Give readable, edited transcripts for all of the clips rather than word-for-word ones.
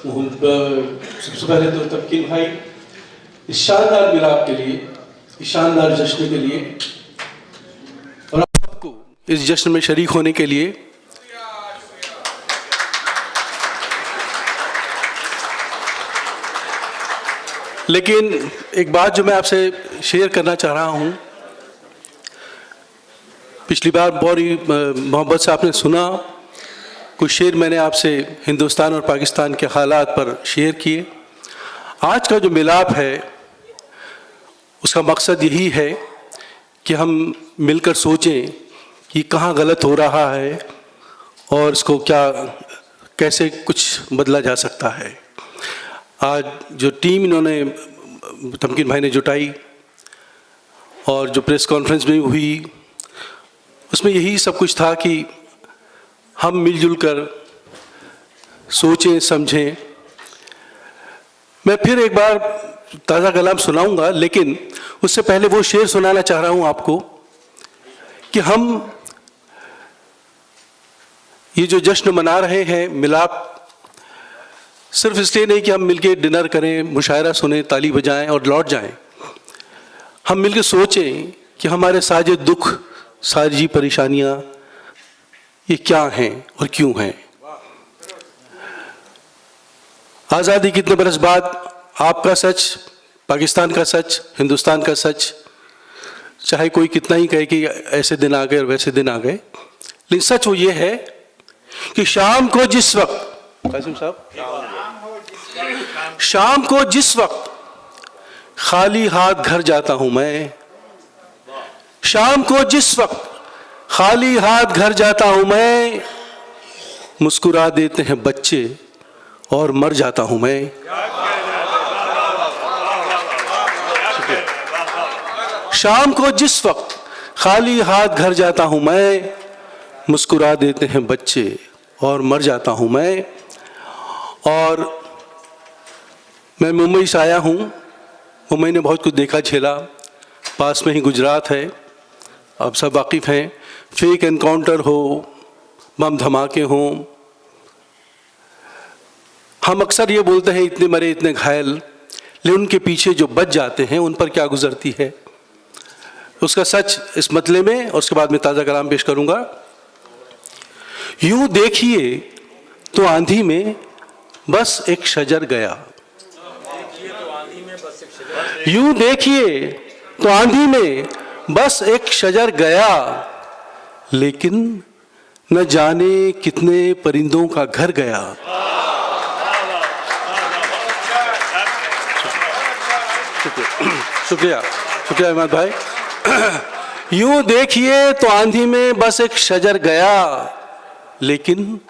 सबसे पहले तो तबकीर भाई इस शानदार मिलाप के लिए, इस शानदार जश्न के लिए और आप सबको इस जश्न में शरीक होने के लिए लेकिन एक बात जो मैं आपसे शेयर करना चाह रहा हूँ, पिछली बार बड़ी मोहब्बत से आपने सुना, कुछ शेर मैंने आपसे हिंदुस्तान और पाकिस्तान के हालात पर शेयर किए। आज का जो मिलाप है उसका मकसद यही है कि हम मिलकर सोचें कि कहाँ गलत हो रहा है और इसको कैसे कुछ बदला जा सकता है। आज जो टीम इन्होंने तमकीन भाई ने जुटाई और जो प्रेस कॉन्फ्रेंस में हुई उसमें यही सब कुछ था कि हम मिलजुल कर सोचें समझें। मैं फिर एक बार ताज़ा कलाम सुनाऊंगा, लेकिन उससे पहले वो शेर सुनाना चाह रहा हूं आपको कि हम ये जो जश्न मना रहे हैं, मिलाप, सिर्फ इसलिए नहीं कि हम मिलके डिनर करें, मुशायरा सुने, ताली बजाएं और लौट जाएं। हम मिलके सोचें कि हमारे सारे दुख, सारी परेशानियां ये क्या हैं और क्यों हैं। आज़ादी कितने बरस बाद आपका सच, पाकिस्तान का सच, हिंदुस्तान का सच, चाहे कोई कितना ही कहे कि ऐसे दिन आ गए और वैसे दिन आ गए, लेकिन सच वो ये है कि शाम को जिस वक्त, कासिम साहब, शाम को जिस वक्त खाली हाथ घर जाता हूं मैं, शाम को जिस वक्त खाली हाथ घर जाता हूं मैं, मुस्कुरा देते हैं बच्चे और मर जाता हूं मैं। शाम को जिस वक्त खाली हाथ घर जाता हूं मैं, मुस्कुरा देते हैं बच्चे और मर जाता हूं मैं। और मैं मुंबई से आया हूं, मुंबई ने बहुत कुछ देखा झेला, पास में ही गुजरात है, आप सब वाकिफ़ हैं। फेक एनकाउंटर हो, बम धमाके हों, हम अक्सर ये बोलते हैं इतने मरे इतने घायल, लेकिन उनके पीछे जो बच जाते हैं उन पर क्या गुजरती है, उसका सच इस मतले में, और उसके बाद मैं ताज़ा कलाम पेश करूंगा। यूं देखिए तो आंधी में बस एक शजर गया, यूं देखिए तो आंधी में बस एक शजर गया, लेकिन न जाने कितने परिंदों का घर गया। शुक्रिया शुक्रिया अहमद भाई। यूं देखिए तो आंधी में बस एक शजर गया, लेकिन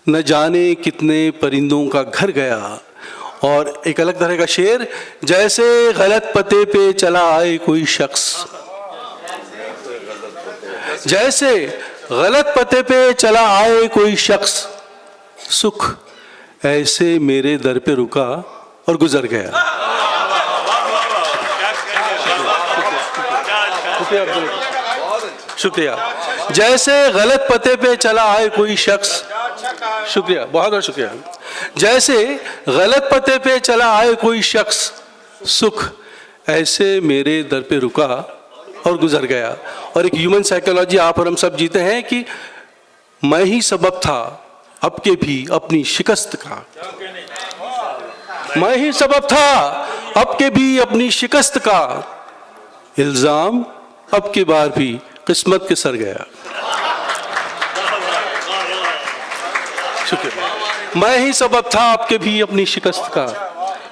न जाने कितने परिंदों का घर गया। और एक अलग तरह का शेर, जैसे गलत पते पे चला आए कोई शख्स, जैसे गलत पते पे चला आए कोई शख्स, सुख ऐसे मेरे दर पे रुका और गुजर गया। शुक्रिया। जैसे गलत पते पे चला आए कोई शख्स, शुक्रिया, बहुत बहुत शुक्रिया। जैसे गलत पते पे चला आए कोई शख्स, सुख ऐसे मेरे दर पे रुका और गुजर गया। और एक ह्यूमन साइकोलॉजी आप और हम सब जीते हैं कि मैं ही सबब था अब के भी अपनी शिकस्त का, मैं ही सबब था अब के भी अपनी शिकस्त का, इल्जाम अब के बार भी किस्मत के सर गया। शुक्रिया। मैं ही सबब था आपके भी अपनी शिकस्त का,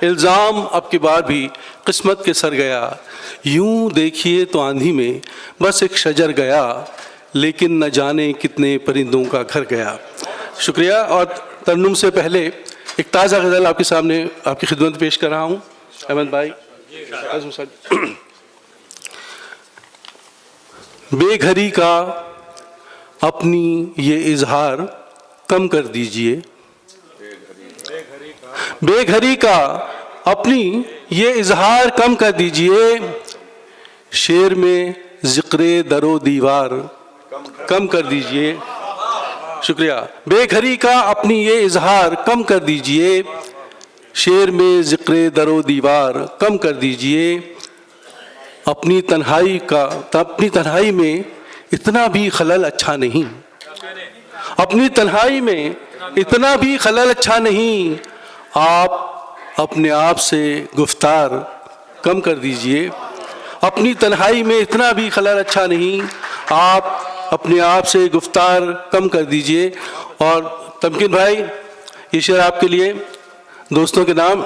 इल्जाम अब की बार भी किस्मत के सर गया। यूं देखिए तो आंधी में बस एक शजर गया, लेकिन न जाने कितने परिंदों का घर गया। शुक्रिया। और तरन्नुम से पहले एक ताज़ा गज़ल आपके सामने आपकी खिदमत पेश कर रहा हूँ अहमद भाई। बेघरी का अपनी ये इजहार कम कर दीजिए, बेघरी का अपनी ये इजहार कम कर दीजिए, शेर में जिक्रे दरो दीवार कम कर दीजिए। शुक्रिया। बेघरी का अपनी ये इजहार कम कर दीजिए, शेर में ज़िक्र दरो दीवार कम कर दीजिए, अपनी तन्हाई में इतना भी खलल अच्छा नहीं, अपनी तन्हाई में इतना भी खलल अच्छा नहीं, आप अपने आप से गुफ्तार कम कर दीजिए, अपनी तन्हाई में इतना भी खलल अच्छा नहीं, आप अपने आप से गुफ्तार कम कर दीजिए। और तमकीन भाई, ये शेर आपके लिए, दोस्तों के नाम।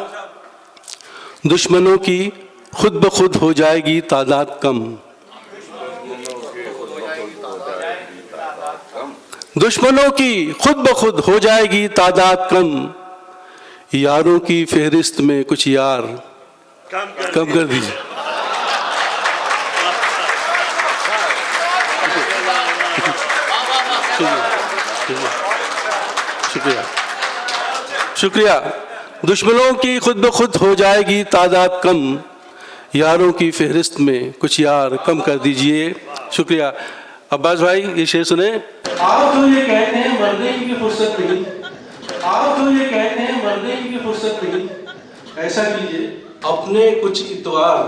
दुश्मनों की खुद ब खुद हो जाएगी तादाद कम, दुश्मनों की खुद ब खुद हो जाएगी तादाद कम, यारों की फहरिस्त में कुछ यार कम कर दीजिए। शुक्रिया शुक्रिया। दुश्मनों की खुद ब खुद हो जाएगी तादाद कम, यारों की फहरिस्त में कुछ यार कम कर दीजिए। शुक्रिया। अब्बास भाई, ये शेर सुने। आप तो ये कहते हैं मरने की फुर्सत नहीं, आप तो ये कहते हैं मरने की फुर्सत नहीं, ऐसा कीजिए अपने कुछ इतवार